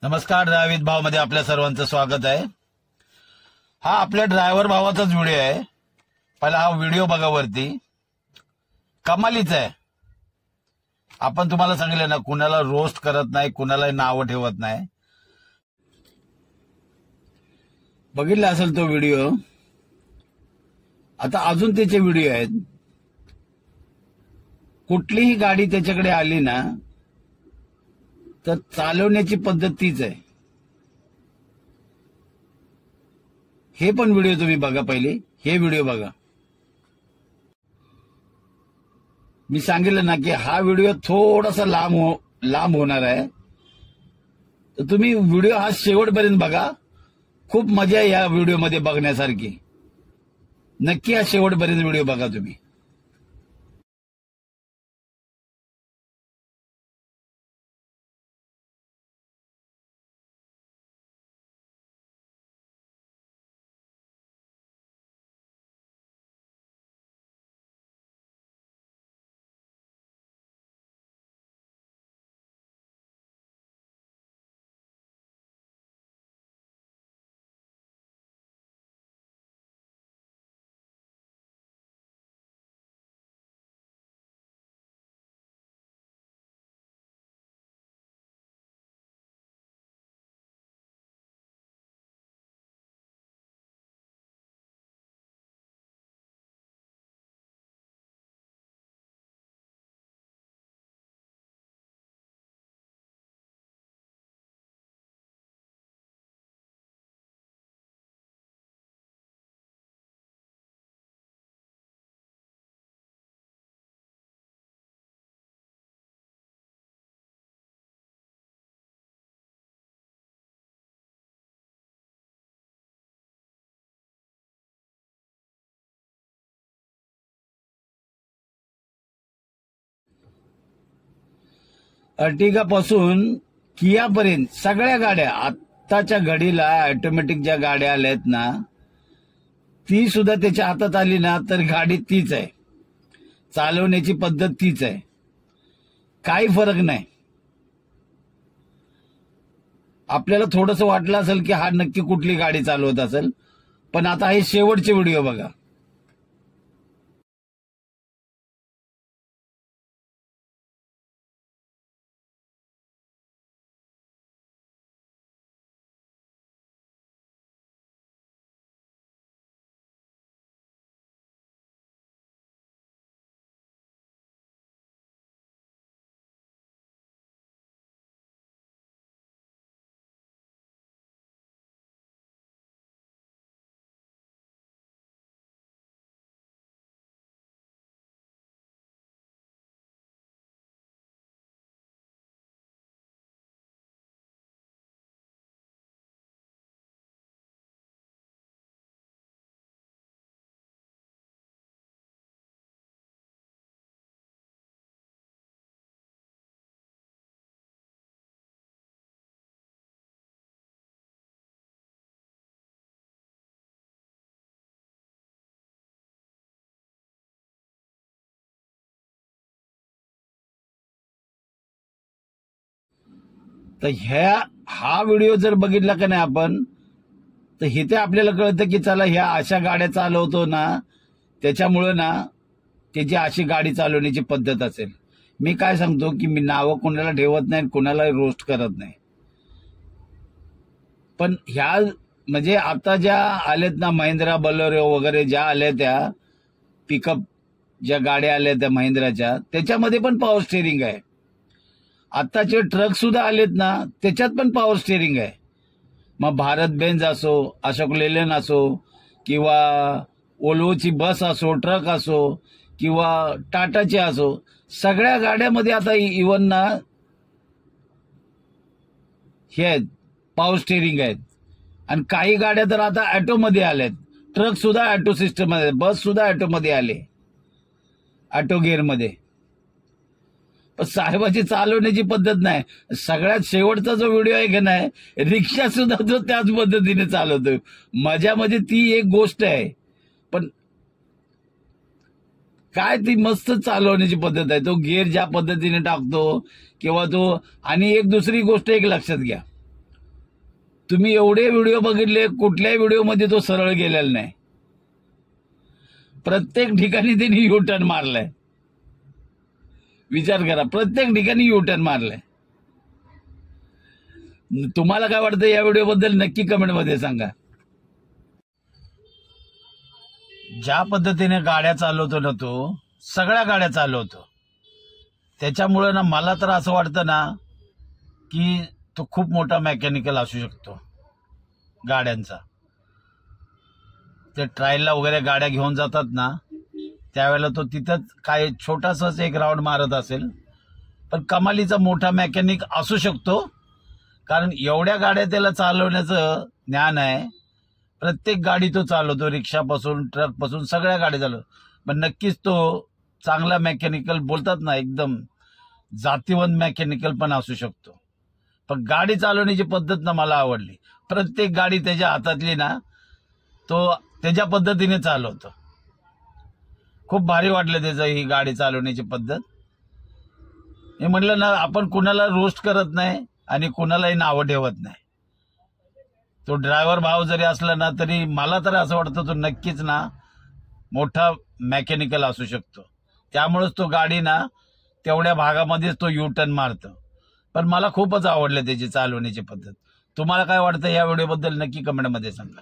नमस्कार, ड्रायव्हित भाव मध्ये आपल्या सर्वांचं स्वागत आहे। हा आपल्या ड्रायव्हर भावाचाच व्हिडिओ आहे। पहिला हा व्हिडिओ बघा, वरती कमालीचा आहे। आपण तुम्हाला सांगितलं ना, कुणाला रोस्ट करत नाही, कुणाला नाव ठेवत नाही। बघितला असेल तो व्हिडिओ। आता अजून त्याचे व्हिडिओ आहेत। कुठलीही गाडी त्याच्याकडे आली ना तर चालवण्याची पद्धत तीच आहे। हे पण व्हिडिओ तुम्ही बघा, पहिले हे व्हिडिओ बघा। मी सांगितलं ना की हा व्हिडिओ थोडासा लांब होणार आहे, तर तुम्ही व्हिडिओ हा शेवटपर्यंत बघा। खूप मजा आहे या व्हिडिओमध्ये बघण्यासारखी। नक्की हा शेवटपर्यंत व्हिडिओ बघा तुम्ही। अर्टिगा पासून किया पर्यंत सगळ्या गाड्या आत्ताच्या घडीला ऑटोमॅटिक ज्या गाड्या आल्यात ना, ती सुद्धा त्याच्या हातात आली ना तर गाडी तीच आहे, चालवण्याची पद्धत तीच आहे, काही फरक नाही। आपल्याला थोडंसं वाटलं असेल की हा नक्की कुठली गाडी चालवत असेल, पण आता हे शेवटचे व्हिडिओ बघा। तर हा व्हिडिओ जर बघितला का नाही आपण, तर इथे आपल्याला कळतं की चला ह्या अशा गाड्या चालवतो ना, त्याच्यामुळे ना त्याची अशी गाडी चालवण्याची पद्धत असेल। मी काय सांगतो की मी नावं कोणाला ठेवत नाही, कोणाला रोस्ट करत नाही, पण ह्या म्हणजे आता ज्या आल्यात ना महिंद्रा बोलेरो वगैरे ज्या आल्या, त्या पिकअप ज्या गाड्या आल्या त्या महिंद्राच्या, त्याच्यामध्ये पण पॉवर स्टेअरिंग आहे। आताचे ट्रक सुद्धा आलेत ना, त्याच्यात पण पॉवर स्टेअरिंग आहे। मग भारत बेंज असो, अशोक लेलँड असो, किंवा ओल्वोची बस असो, ट्रक असो, किंवा टाटाचे असो, सगळ्या गाड्यामध्ये आता इव्हन ना हे आहेत, पॉवर स्टेअरिंग आहेत। आणि काही गाड्या तर आता ऑटोमध्ये आल्यात। ट्रक सुद्धा ऑटो सिस्टम मध्ये, बस सुद्धा ऑटोमध्ये आले, ऑटो गिअरमध्ये। पण साहेबाची चालवण्याची पद्धत नाही। सगळ्यात शेवटचा जो व्हिडिओ आहे का नाही, रिक्षा सुद्धा जो त्याच पद्धतीने चालवतो। मजा म्हणजे ती एक गोष्ट आहे, पण काय ती मस्त चालवण्याची पद्धत आहे। तो गिअर ज्या पद्धतीने टाकतो किंवा तो, आणि एक दुसरी गोष्ट एक लक्षात घ्या, तुम्ही एवढे व्हिडिओ बघितले, कुठल्याही व्हिडिओमध्ये तो सरळ गेलेला नाही. प्रत्येक ठिकाणी त्यांनी युटर्न मारलाय. विचार करा, प्रत्येक ठिकाणी युटर्न मारलाय. तुम्हाला काय वाटतं या व्हिडिओ बद्दल नक्की कमेंट मध्ये सांगा. ज्या पद्धतीने गाड्या चालवतो ना तो, सगळ्या गाड्या चालवतो, त्याच्यामुळे ना मला तर असं वाटतं ना की तो खूप मोठा मेकॅनिकल असू शकतो गाड्यांचा. ते ट्रायलला वगैरे गाड्या घेऊन जातात ना, त्यावेळेला तो तिथंच काय छोटासाच एक राऊंड मारत असेल, पण कमालीचा मोठा मेकॅनिक असू शकतो. कारण एवढ्या गाड्या त्याला चालवण्याचं ज्ञान आहे. प्रत्येक गाडी तो चालवतो, रिक्षापासून ट्रकपासून सगळ्या गाड्या चालवतो. पण नक्कीच तो चांगला मेकॅनिकल, बोलतात ना एकदम जातीवंत मेकॅनिकल पण असू शकतो. पण गाडी चालवण्याची पद्धत ना मला आवडली. प्रत्येक गाडी त्याच्या हातातली ना तो त्याच्या पद्धतीने चालवतो. खूप भारी वाटलं त्याचं ही गाडी चालवण्याची पद्धत. हे म्हटलं ना, आपण कुणाला रोस्ट करत नाही आणि कुणालाही नावं ठेवत नाही. तो ड्रायव्हर भाव जरी असला ना, तरी मला तर असं वाटतं तो नक्कीच ना मोठा मेकॅनिकल असू शकतो. त्यामुळेच तो गाडी ना तेवढ्या भागामध्येच तो युटर्न मारतो. पण मला खूपच आवडलं त्याची चालवण्याची पद्धत. तुम्हाला काय वाटतं या व्हिडिओबद्दल नक्की कमेंटमध्ये सांगा.